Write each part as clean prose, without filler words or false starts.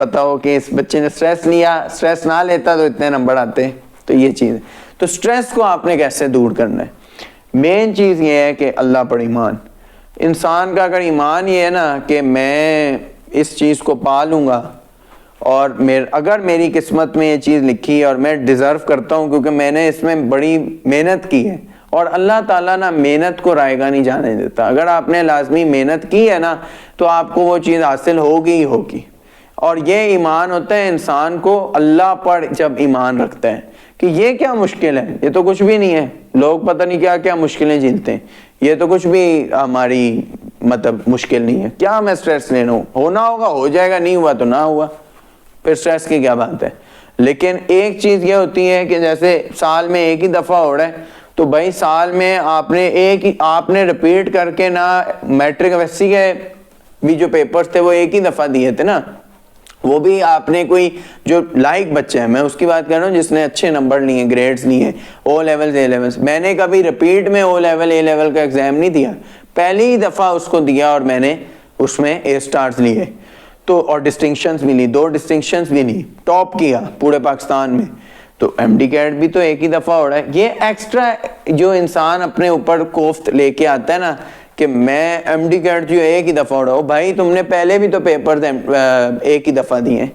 پتا ہو کہ اس بچے نے سٹریس لیا، سٹریس نہ لیتا تو اتنے نمبر آتے. تو یہ چیز ہے. تو سٹریس کو آپ نے کیسے دور کرنا ہے؟ مین چیز یہ ہے کہ اللہ پر ایمان. انسان کا اگر ایمان یہ ہے نا کہ میں اس چیز کو پا لوں گا، اور اگر میری قسمت میں یہ چیز لکھی اور میں ڈیزرو کرتا ہوں کیونکہ میں نے اس میں بڑی محنت کی ہے، اور اللہ تعالیٰ نا محنت کو رائے گا نہیں جانے دیتا. اگر آپ نے لازمی محنت کی ہے نا تو آپ کو وہ چیز حاصل ہوگی ہی ہوگی. اور یہ ایمان ہوتا ہے انسان کو اللہ پر جب ایمان رکھتا ہے کہ یہ کیا مشکل ہے، یہ تو کچھ بھی نہیں ہے. لوگ پتہ نہیں کیا کیا مشکلیں جھیلتے ہیں، یہ تو کچھ بھی ہماری مطلب مشکل نہیں ہے. کیا میں سٹریس لینا ہوں، ہونا ہوگا ہو جائے گا، نہیں ہوا تو نہ ہوا، پھر سٹریس کی کیا بات ہے. لیکن ایک چیز یہ ہوتی ہے کہ جیسے سال میں ایک ہی دفعہ ہو رہا ہے تو بھائی سال میں آپ نے ریپیٹ کر کے نہ میٹرک ویسی کے بھی جو پیپرز تھے وہ ایک ہی دفعہ دیے تھے نا، وہ بھی آپ نے کوئی جو لائک بچہ ہے، میں اس کی بات کر رہا ہوں جس نے اچھے نمبر لیے، گریڈز لیے، او لیولز اے لیولز. میں نے کبھی ریپیٹ میں او لیول اے لیول کا ایگزام نہیں دیا، پہلی ہی دفعہ اس کو دیا اور میں نے اس میں اے سٹارز لیے تو، اور ڈسٹنکشنز بھی لی، 2 ڈسٹنکشنز بھی لی، ٹاپ کیا پورے پاکستان میں. تو ایم ڈی کیٹ بھی تو ایک ہی دفعہ ہو رہا ہے. یہ ایکسٹرا جو انسان اپنے اوپر کوفت لے کے آتا ہے نا کہ میں ایم ڈی کیٹ جو ایک ہی دفعہ ہو رہا ہوں، بھائی تم نے پہلے بھی تو پیپر ایک ہی دفعہ دیے.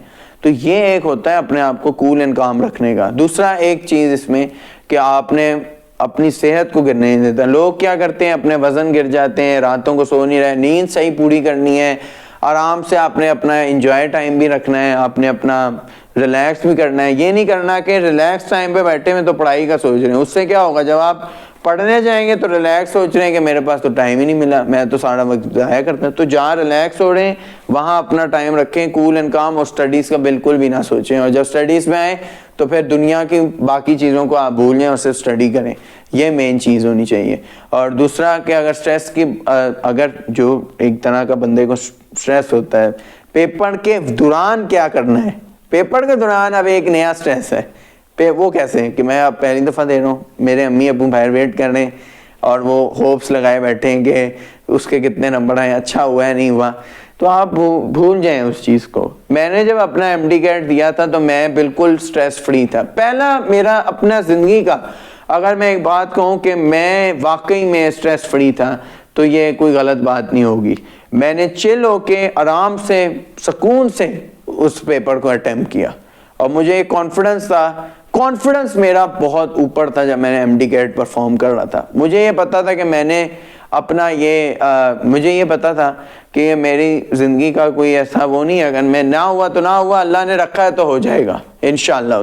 تو یہ ایک ہوتا ہے اپنے آپ کو کول اینڈ کام رکھنے کا. دوسرا ایک چیز اس میں کہ آپ نے اپنی صحت کو گرنے نہیں دیتا. لوگ کیا کرتے ہیں، اپنے وزن گر جاتے ہیں، راتوں کو سو نہیں رہے، نیند صحیح پوری کرنی ہے، آرام سے آپ نے اپنا انجوائے ٹائم بھی رکھنا ہے، آپ نے اپنا ریلیکس بھی کرنا ہے. یہ نہیں کرنا کہ ریلیکس ٹائم پہ بیٹھے میں تو پڑھائی کا سوچ رہے ہیں. اس سے کیا ہوگا، جب آپ پڑھنے جائیں گے تو ریلیکس سوچ رہے ہیں کہ میرے پاس تو ٹائم ہی نہیں ملا، میں تو سارا وقت ضائع کرتا ہوں. تو جہاں ریلیکس ہو رہے ہیں وہاں اپنا ٹائم رکھیں، کول اینڈ کام، اور سٹڈیز کا بالکل بھی نہ سوچیں. اور جب سٹڈیز میں آئیں تو پھر دنیا کی باقی چیزوں کو آپ بھول جائیں اور صرف سٹڈی کریں. یہ مین چیز ہونی چاہیے. اور دوسرا کہ اگر سٹریس کی اگر جو ایک طرح کا بندے کو سٹریس ہوتا ہے، پیپر کے دوران کیا کرنا ہے. پیپر کے دوران اب ایک نیا سٹریس ہے. وہ کیسے کہ میں اب پہلی دفعہ دے رہا ہوں، میرے امی ابو باہر ویٹ کر رہے ہیں اور وہ ہوپس لگائے بیٹھے ہیں کہ اس کے کتنے نمبر آئے، اچھا ہوا ہے نہیں ہوا. تو آپ بھول جائیں اس چیز کو. میں نے جب اپنا ایم ڈی کیٹ دیا تھا تو میں بالکل سٹریس فری تھا. پہلا میرا اپنا زندگی کا اگر میں ایک بات کہوں کہ میں واقعی میں سٹریس فری تھا تو یہ کوئی غلط بات نہیں ہوگی. میں نے چل ہو کے آرام سے سکون سے اس پیپر کو اٹیمپٹ کیا، اور مجھے ایک کانفیڈنس تھا. کانفیڈنس میرا بہت اوپر تھا جب میں نے ایم ڈی کیٹ پرفارم کر رہا تھا. مجھے یہ پتا تھا کہ میں نے اپنا مجھے یہ پتا تھا کہ یہ میری زندگی کا کوئی ایسا وہ نہیں ہے، اگر میں نہ ہوا تو نہ ہوا، اللہ نے رکھا ہے تو ہو جائے گا انشاءاللہ.